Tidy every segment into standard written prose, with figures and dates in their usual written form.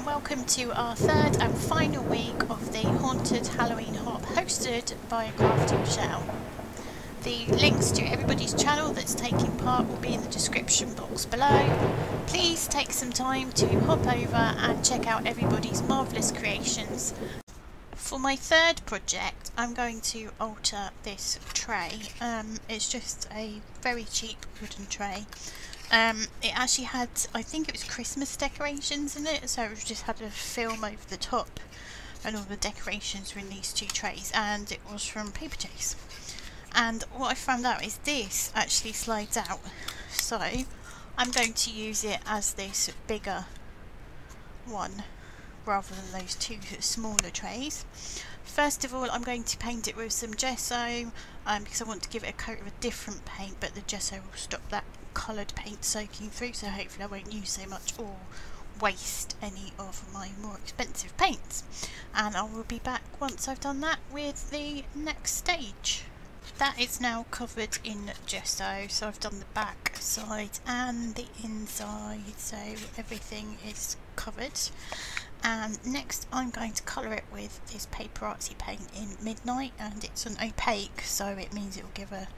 and welcome to our third and final week of the Haunted Halloween Hop hosted by Crafty Michelle. The links to everybody's channel that's taking part will be in the description box below. Please take some time to hop over and check out everybody's marvellous creations. For my third project, I'm going to alter this tray. It's just a very cheap wooden tray. It actually had, I think it was Christmas decorations in it, so it just had a film over the top and all the decorations were in these two trays, and it was from Paper Chase. And what I found out is this actually slides out, so I'm going to use it as this bigger one rather than those two smaller trays. First of all, I'm going to paint it with some gesso because I want to give it a coat of a different paint, but the gesso will stop that coloured paint soaking through, so hopefully I won't use so much or waste any of my more expensive paints. And I will be back once I've done that with the next stage. That is now covered in gesso, so I've done the back side and the inside, so everything is covered. And next I'm going to colour it with this Paper Artsy paint in Midnight, and it's an opaque, so it means it will give a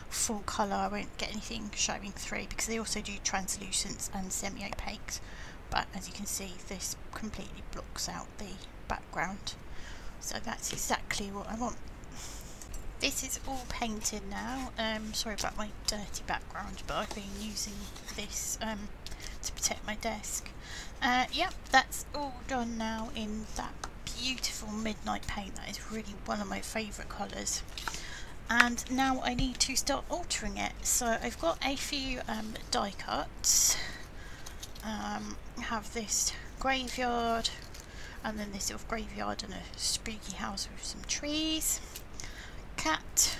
full colour. I won't get anything showing through because they also do translucents and semi-opaques, but as you can see this completely blocks out the background, so that's exactly what I want. This is all painted now. Sorry about my dirty background, but I've been using this to protect my desk. Yep, that's all done now in that beautiful Midnight paint. That is really one of my favourite colours. And now I need to start altering it. So I've got a few die cuts. I have this graveyard, and then this little graveyard and a spooky house with some trees. Cat,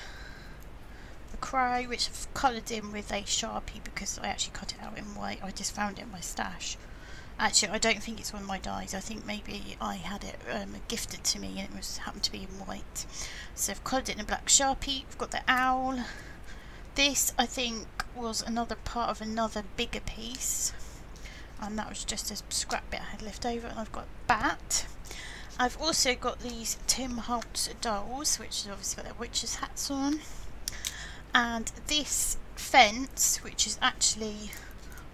the crow, which I've coloured in with a Sharpie because I actually cut it out in white. I just found it in my stash. Actually, I don't think it's one of my dies. I think maybe I had it gifted to me and it was happened to be in white. So I've coloured it in a black Sharpie. I've got the owl. This, I think, was another part of another bigger piece, and that was just a scrap bit I had left over. And I've got bat. I've also got these Tim Holtz dolls, which has obviously got their witches' hats on. And this fence, which is actually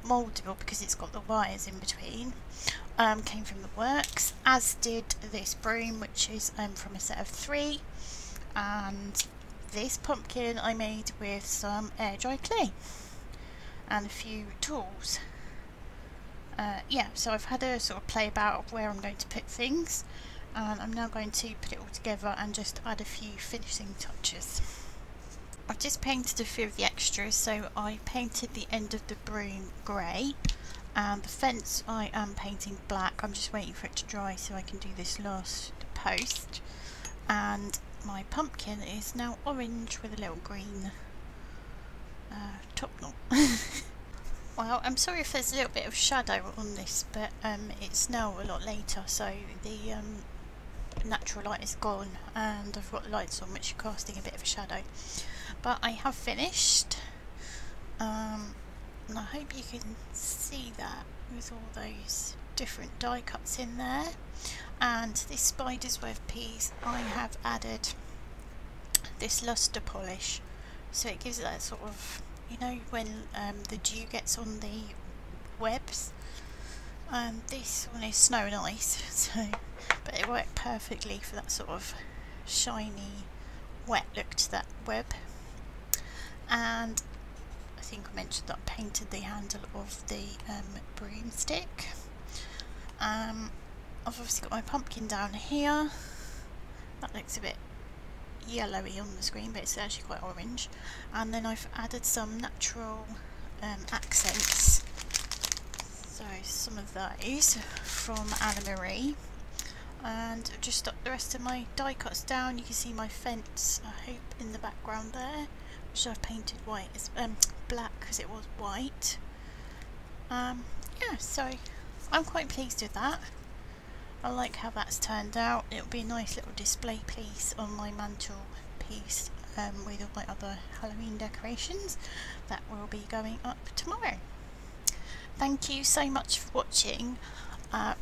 mouldable because it's got the wires in between, came from the works, as did this broom, which is from a set of 3. And this pumpkin I made with some air dry clay and a few tools. Yeah, so I've had a sort of play about of where I'm going to put things, and I'm now going to put it all together and just add a few finishing touches. I've just painted a few of the extras, so I painted the end of the broom grey, and the fence I am painting black. I'm just waiting for it to dry so I can do this last post. And my pumpkin is now orange with a little green top knot. Well, I'm sorry if there's a little bit of shadow on this, but it's now a lot later, so the natural light is gone and I've got the lights on which are casting a bit of a shadow. But I have finished, and I hope you can see that with all those different die cuts in there. And this spider's web piece, I have added this luster polish, so it gives it that sort of, you know, when the dew gets on the webs. This one is snow and ice, so, but it worked perfectly for that sort of shiny wet look to that web. And I think I mentioned that I painted the handle of the broomstick. I've obviously got my pumpkin down here. That looks a bit yellowy on the screen, but it's actually quite orange. And then I've added some natural accents, so some of those from Anna Marie. And I've just stuck the rest of my die cuts down. You can see my fence, I hope, in the background there, which I've painted white, it's black because it was white. Yeah, so I'm quite pleased with that. I like how that's turned out. It'll be a nice little display piece on my mantle piece with all my other Halloween decorations that will be going up tomorrow. Thank you so much for watching.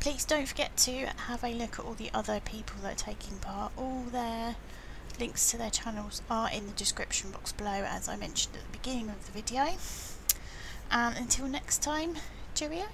Please don't forget to have a look at all the other people that are taking part. All their links to their channels are in the description box below, as I mentioned at the beginning of the video. And until next time, cheerio.